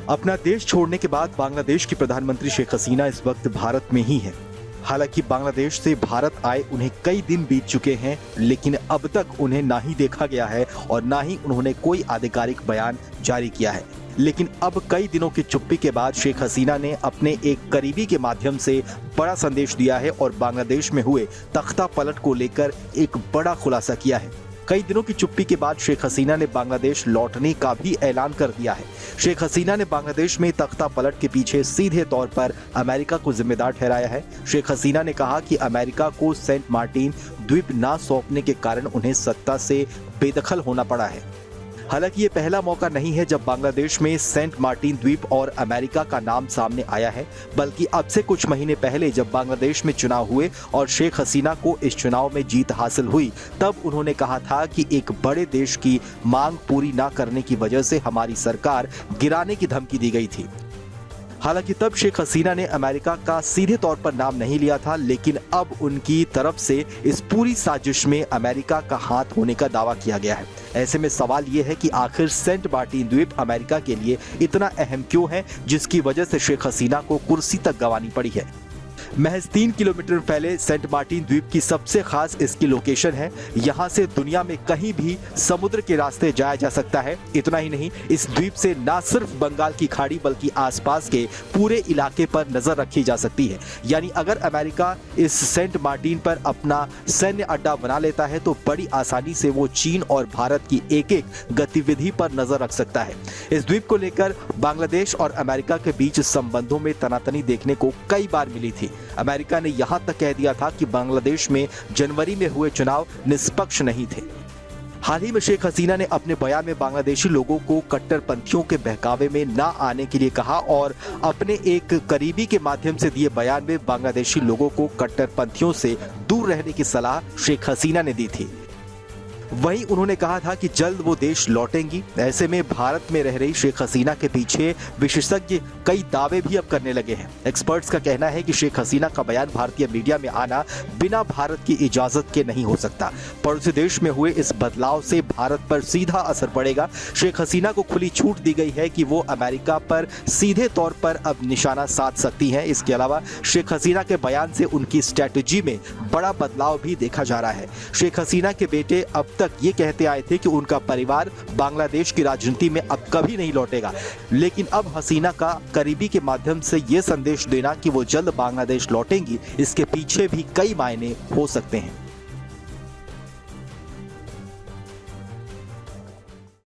अपना देश छोड़ने के बाद बांग्लादेश की प्रधानमंत्री शेख हसीना इस वक्त भारत में ही हैं। हालांकि बांग्लादेश से भारत आए उन्हें कई दिन बीत चुके हैं, लेकिन अब तक उन्हें ना ही देखा गया है और ना ही उन्होंने कोई आधिकारिक बयान जारी किया है। लेकिन अब कई दिनों की चुप्पी के बाद शेख हसीना ने अपने एक करीबी के माध्यम से बड़ा संदेश दिया है और बांग्लादेश में हुए तख्ता पलट को लेकर एक बड़ा खुलासा किया है। कई दिनों की चुप्पी के बाद शेख हसीना ने बांग्लादेश लौटने का भी ऐलान कर दिया है। शेख हसीना ने बांग्लादेश में तख्ता पलट के पीछे सीधे तौर पर अमेरिका को जिम्मेदार ठहराया है। शेख हसीना ने कहा कि अमेरिका को सेंट मार्टिन द्वीप ना सौंपने के कारण उन्हें सत्ता से बेदखल होना पड़ा है। हालांकि ये पहला मौका नहीं है जब बांग्लादेश में सेंट मार्टिन द्वीप और अमेरिका का नाम सामने आया है, बल्कि अब से कुछ महीने पहले जब बांग्लादेश में चुनाव हुए और शेख हसीना को इस चुनाव में जीत हासिल हुई, तब उन्होंने कहा था कि एक बड़े देश की मांग पूरी ना करने की वजह से हमारी सरकार गिराने की धमकी दी गई थी। हालांकि तब शेख हसीना ने अमेरिका का सीधे तौर पर नाम नहीं लिया था, लेकिन अब उनकी तरफ से इस पूरी साजिश में अमेरिका का हाथ होने का दावा किया गया है। ऐसे में सवाल ये है कि आखिर सेंट मार्टिन द्वीप अमेरिका के लिए इतना अहम क्यों है, जिसकी वजह से शेख हसीना को कुर्सी तक गंवानी पड़ी है। महज 3 किलोमीटर फैले सेंट मार्टिन द्वीप की सबसे खास इसकी लोकेशन है। यहाँ से दुनिया में कहीं भी समुद्र के रास्ते जाया जा सकता है। इतना ही नहीं, इस द्वीप से न सिर्फ बंगाल की खाड़ी बल्कि आसपास के पूरे इलाके पर नजर रखी जा सकती है। यानी अगर अमेरिका इस सेंट मार्टिन पर अपना सैन्य अड्डा बना लेता है तो बड़ी आसानी से वो चीन और भारत की एक एक गतिविधि पर नजर रख सकता है। इस द्वीप को लेकर बांग्लादेश और अमेरिका के बीच संबंधों में तनातनी देखने को कई बार मिली थी। अमेरिका ने यहां तक कह दिया था कि बांग्लादेश में जनवरी में हुए चुनाव निष्पक्ष नहीं थे। हाल ही में शेख हसीना ने अपने बयान में बांग्लादेशी लोगों को कट्टरपंथियों के बहकावे में ना आने के लिए कहा और अपने एक करीबी के माध्यम से दिए बयान में बांग्लादेशी लोगों को कट्टरपंथियों से दूर रहने की सलाह शेख हसीना ने दी थी। वहीं उन्होंने कहा था कि जल्द वो देश लौटेंगी। ऐसे में भारत में रह रही शेख हसीना के पीछे विशेषज्ञ कई दावे भी अब करने लगे हैं। एक्सपर्ट्स का कहना है कि शेख हसीना का बयान भारतीय मीडिया में आना बिना भारत की इजाजत के नहीं हो सकता। पड़ोसी देश में हुए इस बदलाव से भारत पर सीधा असर पड़ेगा। शेख हसीना को खुली छूट दी गई है कि वो अमेरिका पर सीधे तौर पर अब निशाना साध सकती हैं। इसके अलावा शेख हसीना के बयान से उनकी स्ट्रैटेजी में बड़ा बदलाव भी देखा जा रहा है। शेख हसीना के बेटे अब तक ये कहते आए थे कि उनका परिवार बांग्लादेश की राजनीति में अब कभी नहीं लौटेगा, लेकिन अब हसीना का करीबी के माध्यम से ये संदेश देना कि वो जल्द बांग्लादेश लौटेंगी, इसके पीछे भी कई मायने हो सकते हैं।